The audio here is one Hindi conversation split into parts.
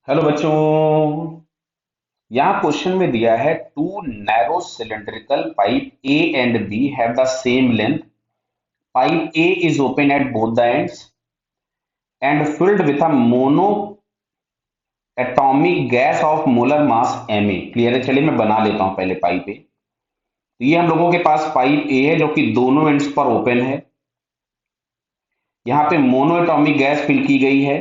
हेलो बच्चों। यहाँ क्वेश्चन में दिया है two narrow cylindrical pipe A and B have the same length. Pipe A is open at both the ends and filled with a monoatomic gas of molar mass M A. Clear है? चलिए मैं बना लेता हूं पहले पाइप ए. तो ये हम लोगों के पास पाइप ए है जो कि दोनों एंड्स पर ओपन है. यहाँ पे मोनो एटॉमिक गैस फिल की गई है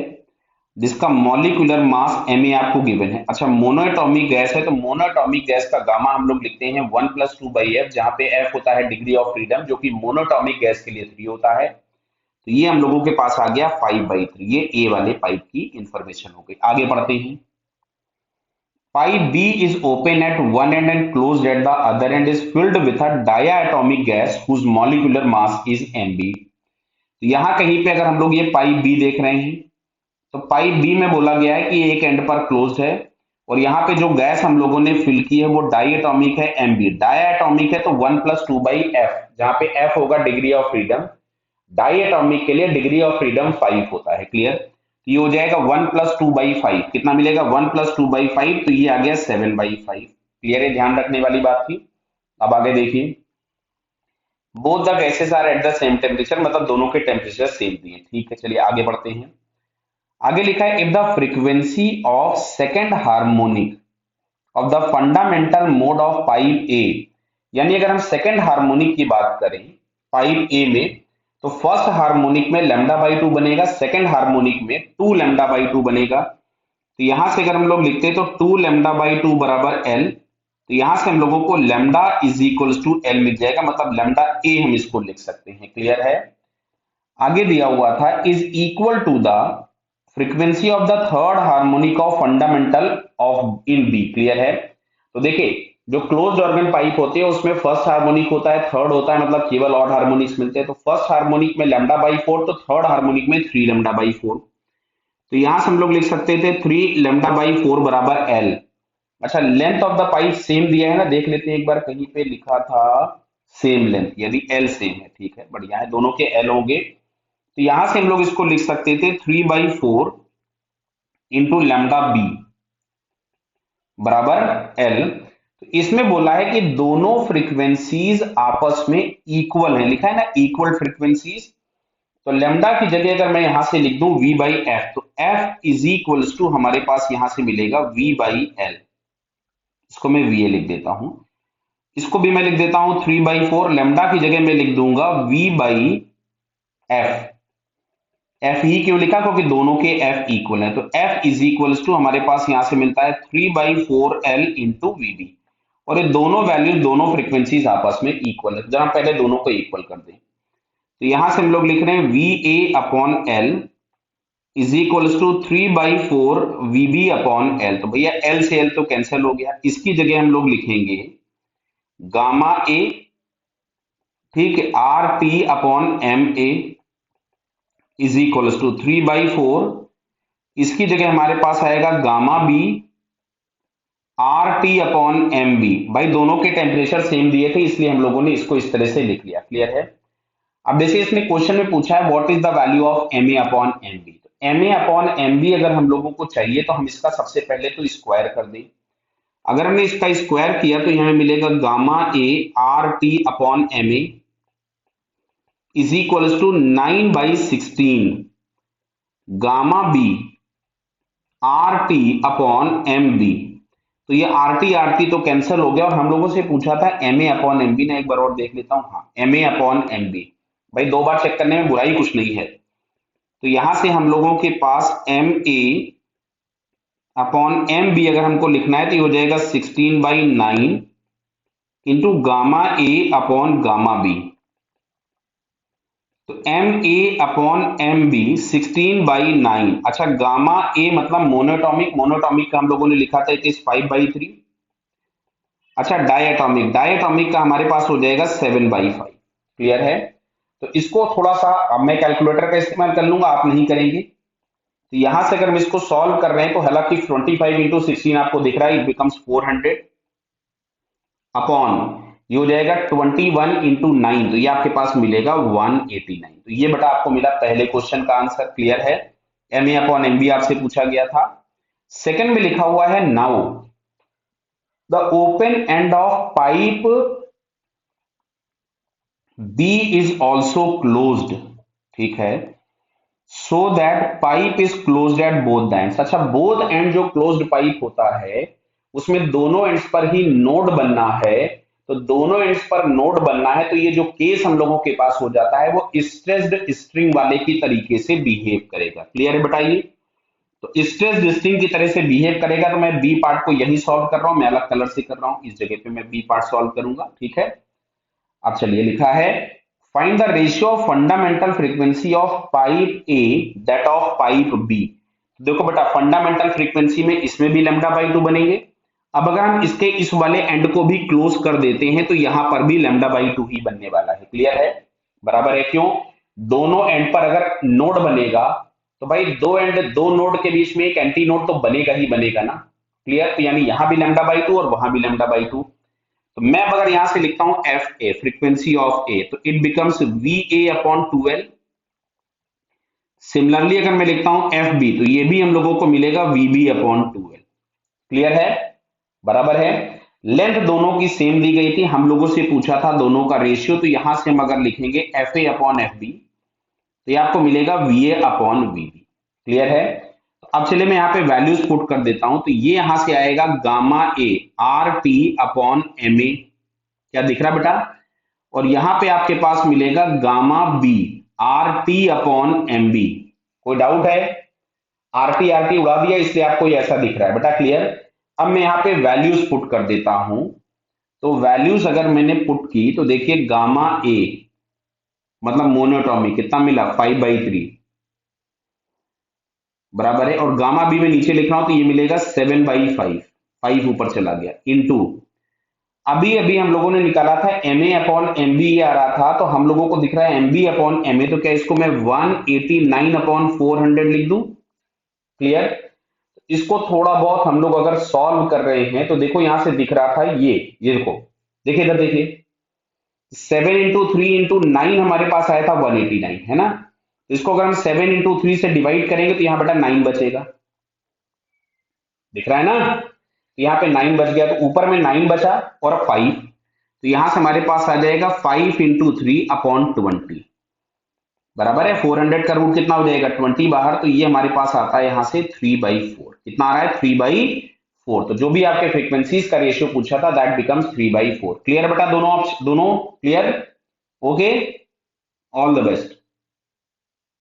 जिसका मॉलिक्यूलर मास एम आपको गिवन है. अच्छा, मोनोएटॉमिक गैस है तो मोनोएटॉमिक गैस का गामा हम लोग लिखते हैं 1+2/f, जहां पे f होता है डिग्री ऑफ फ्रीडम जो कि मोनोएटॉमिक गैस के लिए 3 होता है. तो ये हम लोगों के पास आ गया 5/3. ये ए वाले पाइप की इंफॉर्मेशन हो गई. आगे बढ़ते हैं. Pipe B is open at one end and closed at the other end is filled with a diatomic gas whose molecular mass is mb. तो यहाँ कहीं पे अगर हम लोग ये पाइप बी देख रहे हैं तो पाइप बी में बोला गया है कि एक एंड पर क्लोज्ड है और यहाँ पे जो गैस हम लोगों ने फिल की है वो डाई एटॉमिक है एमबी. डाई एटॉमिक है तो 1+2/f, जहां पे f होगा degree of freedom. Diatomic के लिए डिग्री ऑफ फ्रीडम 5 होता है. क्लियर? तो ये हो जाएगा 1+2/5. कितना मिलेगा? 1+2/5. तो ये आ गया 7/5. क्लियर है? ध्यान रखने वाली बात थी. अब आगे देखिए. Both the gases are at the same temperature, मतलब दोनों के टेम्परेचर सेम दिए. ठीक है, चलिए आगे बढ़ते हैं. आगे लिखा है if the frequency of second harmonic of the fundamental mode of pipe ए, यानी अगर हम सेकेंड हार्मोनिक की बात करें पाइप ए में तो फर्स्ट हार्मोनिक में λ/2 बनेगा, सेकेंड हार्मोनिक में 2λ/2 बनेगा. तो यहां से अगर हम लोग लिखते हैं तो 2λ/2 बराबर एल. तो यहां से हम लोगों को lambda is equals to L मिल जाएगा, मतलब लैम्डा ए हम इसको लिख सकते हैं. क्लियर है? आगे दिया हुआ था is equal to the frequency of the third harmonic of fundamental of in B. Clear है? तो देखिए, जो क्लोज्ड ऑर्गन पाइप होते हैं उसमें फर्स्ट हार्मोनिक होता है, थर्ड होता है, मतलब केवल ऑड हार्मोनिक्स मिलते हैं. तो फर्स्ट हार्मोनिक में λ/4 तो थर्ड हार्मोनिक में 3λ/4. तो यहां से हम लोग लिख सकते थे 3λ/4 बराबर एल. अच्छा, length of the pipe same दिया है ना, देख लेते हैं एक बार. कहीं पे लिखा था सेम लेंथ, यदि एल सेम है. ठीक है, बढ़िया है, दोनों के एल होंगे. तो यहां से हम लोग इसको लिख सकते थे 3/4 इंटू लैम्डा बी बराबर एल. तो इसमें बोला है कि दोनों फ्रीक्वेंसीज आपस में इक्वल है. लिखा है ना इक्वल फ्रीक्वेंसीज. तो लैम्डा की जगह अगर मैं यहां से लिख दूं v/f, तो f इज इक्वल्स टू हमारे पास यहां से मिलेगा v/l. इसको मैं va लिख देता हूं. इसको भी मैं लिख देता हूं 3/4. लैम्डा की जगह मैं लिख दूंगा v/f. एफ ही क्यों लिखा? क्योंकि दोनों के एफ इक्वल है. तो एफ इज इक्वल्स टू हमारे पास यहां से मिलता है 3/4l इंटू वीबी. और ये दोनों वैल्यू दोनों फ्रीक्वेंसीज आपस में इक्वल है. जहां पहले दोनों को इक्वल कर दें तो यहां से हम लोग लिख रहे हैं VA/L is equals to 3/4 VB/L. तो भैया L से L तो कैंसिल हो गया. इसकी जगह हम लोग लिखेंगे गामा ए, ठीक है, RT/MA इज इक्वल्स टू 3/4. इसकी जगह हमारे पास आएगा गामा बी RT/MB. भाई दोनों के टेम्परेचर सेम दिए थे इसलिए हम लोगों ने इसको इस तरह से लिख लिया. क्लियर है? अब देखिए, इसने क्वेश्चन में पूछा है what is the value of MA/MB. तो MA/MB अगर हम लोगों को चाहिए तो हम इसका सबसे पहले तो स्क्वायर कर दें. अगर हमने इसका स्क्वायर किया तो हमें मिलेगा gamma A RT/MA is equals to 9/16 gamma B RT/MB. तो ये RT तो कैंसिल हो गया और हम लोगों से पूछा था MA/MB ने. एक बार और देख लेता हूं. हाँ, MA/MB. भाई दो बार चेक करने में बुराई कुछ नहीं है. तो यहां से हम लोगों के पास MA/MB अगर हमको लिखना है तो ये हो जाएगा 16/9 इंटू गामा A/गामा B. तो MA/MB 16/9. अच्छा, गामा ए मतलब मोनोटॉमिक. मोनोटॉमिक का हम लोगों ने लिखा था इट इज 5/3. अच्छा, डायटॉमिक. डायटॉमिक का हमारे पास हो जाएगा 7/5. क्लियर है? तो इसको थोड़ा सा अब मैं कैलकुलेटर का इस्तेमाल कर लूंगा, आप नहीं करेंगे. तो यहां से अगर हम इसको सॉल्व कर रहे हैं तो हालांकि 25 इंटू 16 आपको दिख रहा है, इट बिकम्स 400 अपॉन ये हो जाएगा 21 इंटू 9. तो ये आपके पास मिलेगा 189. तो ये बेटा आपको मिला पहले क्वेश्चन का आंसर. क्लियर है? MA/MB आपसे पूछा गया था. सेकंड में लिखा हुआ है now the open end of pipe B is also closed, ठीक है, so that pipe is closed at both the ends. अच्छा, बोथ एंड जो क्लोज्ड पाइप होता है उसमें दोनों एंड्स पर ही नोड बनना है, तो दोनों एंड्स पर नोड बनना है, तो ये जो केस हम लोगों के पास हो जाता है वो स्ट्रेस्ड स्ट्रिंग वाले की तरीके से बिहेव करेगा। क्लियर है बताइए? तो स्ट्रेस्ड स्ट्रिंग की तरह से बिहेव करेगा, तो मैं बी पार्ट को यही सॉल्व कर रहा हूं, मैं अलग कलर से कर रहा हूं, इस जगह पे मैं बी पार्ट सॉल्व करूंगा, ठीक है। अब चलिए, लिखा है find the ratio of fundamental frequency of pipe A that of pipe B. देखो बेटा, फंडामेंटल फ्रीक्वेंसी में इसमें भी लैम्डा बाई 2 बनेंगे। अब अगर हम इसके इस वाले एंड को भी क्लोज कर देते हैं तो यहां पर भी लैम्डा बाई 2 ही बनने वाला है। क्लियर है? बराबर है। क्यों? दोनों एंड पर अगर नोड बनेगा तो भाई दो एंड दो नोड के बीच में एक एंटी नोड तो बनेगा ही बनेगा ना। क्लियर? तो यानी यहां भी लैम्डा बाई 2 और वहां भी लैम्डा बाई 2। तो मैं अगर यहां से लिखता हूं एफ ए, फ्रीक्वेंसी ऑफ ए, तो it becomes we A upon 2L। Similarly अगर मैं लिखता हूं एफ बी, तो ये भी हम लोगों को मिलेगा we B upon 2L। Clear है? बराबर है। लेंथ दोनों की सेम दी गई थी, हम लोगों से पूछा था दोनों का रेशियो, तो यहां से हम अगर लिखेंगे F A upon F B, तो ये आपको मिलेगा V A upon V B. Clear है? तो अब चलिए मैं यहाँ पे वैल्यूज पुट कर देता हूं, तो ये यहां से आएगा gamma A R T upon M A, क्या दिख रहा बेटा? और यहां पे आपके पास मिलेगा gamma B R T upon M B. कोई डाउट है? आर टी उड़ा दिया इसलिए आपको ये ऐसा दिख रहा है बेटा। क्लियर? अब मैं यहाँ पे वैल्यूज पुट कर देता हूं, तो वैल्यूज अगर मैंने पुट की तो देखिए गामा ए मतलब मोनोटॉमिक कितना मिला 5/3 बराबर है, और गामा बी में नीचे लिख रहा हूं तो ये मिलेगा 7/5, 5 ऊपर चला गया, इनटू अभी अभी हम लोगों ने निकाला था M A upon M B आ रहा था, तो हम लोगों को दिख रहा है M B upon M A, तो क्या इसको मैं 189 अपॉन 400 लिख दूं? क्लियर? इसको थोड़ा बहुत हम लोग अगर सॉल्व कर रहे हैं तो देखो यहां से दिख रहा था ये देखो, देखिए इधर देखिए, 7 × 3 × 9 हमारे पास आया था 189, है ना? तो इसको अगर हम 7 × 3 से डिवाइड करेंगे तो यहां बेटा 9 बचेगा, दिख रहा है ना? तो यहाँ पे 9 बच गया, तो ऊपर में 9 बचा और 5, तो यहां से हमारे पास आ जाएगा 5 × 3 अपॉन 20 बराबर है 400 का रूट कितना हो जाएगा 20 बाहर, तो ये हमारे पास आता है यहां से 3/4। कितना आ रहा है? 3/4। तो जो भी आपके फ्रीक्वेंसीज का रेशियो पूछा था दैट बिकम्स 3/4। क्लियर बेटा? दोनों clear? Okay, all the best.